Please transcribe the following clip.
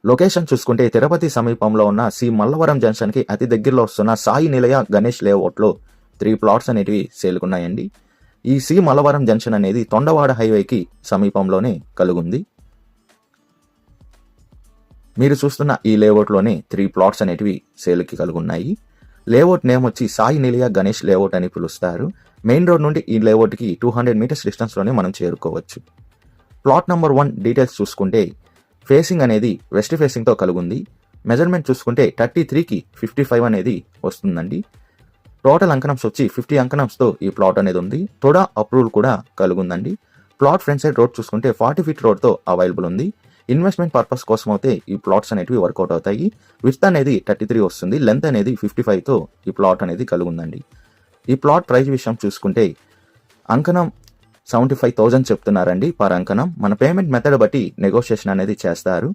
Location చూసుకుంటే తిరుపతి సమీపంలో ఉన్న సి మల్లవరం జంక్షన్కి అతి దగ్గరలో వస్తున్న సాయి నిలయ గణేష్ లేఅవుట్లో 3 ప్లాట్స్ అనేటివి సేలుకున్నాయండి. ఈ సి మల్లవరం జంక్షన్ అనేది తొండవాడ హైవేకి సమీపంలోనే కలుగుంది. మీరు చూస్తున్న ఈ లేఅవుట్లోనే 3 ప్లాట్స్ అనేటివి సేల్కి కలుగున్నాయి. లేఅవుట్ నేమ్ వచ్చి సాయి నిలయ గణేష్ లేఅవుట్ అని పిలుస్తారు. మెయిన్ రోడ్ నుండి ఈ లేఅవుట్కి 200 మీటర్స్ డిస్టెన్స్లోనే మనం చేరుకోవచ్చు. ప్లాట్ నెంబర్ 1 డీటెయిల్స్ చూసుకుంటే ఫేసింగ్ అనేది వెస్ట్ ఫేసింగ్తో కలుగుంది. మెజర్మెంట్ చూసుకుంటే 33కి 55 అనేది వస్తుందండి. టోటల్ అంకణమ్స్ వచ్చి 50 అంకణమ్స్తో ఈ ప్లాట్ అనేది ఉంది. తోడా అప్రూవల్ కూడా కలుగుందండి. ప్లాట్ ఫ్రంట్ సైడ్ రోడ్ చూసుకుంటే 40 ఫీట్ రోడ్తో అవైలబుల్ ఉంది. ఇన్వెస్ట్మెంట్ పర్పస్ కోసం అయితే ఈ ప్లాట్స్ అనేటివి వర్కౌట్ అవుతాయి. విడ్త్ అనేది 33 వస్తుంది, లెంత్ అనేది 55తో ఈ ప్లాట్ అనేది కలుగుందండి. ఈ ప్లాట్ ప్రైస్ విషయం చూసుకుంటే అంకణం 75,000 చెప్తున్నారండి పర్ అంకణం. మన పేమెంట్ మెథడ్ బట్టి నెగోషియేషన్ అనేది చేస్తారు.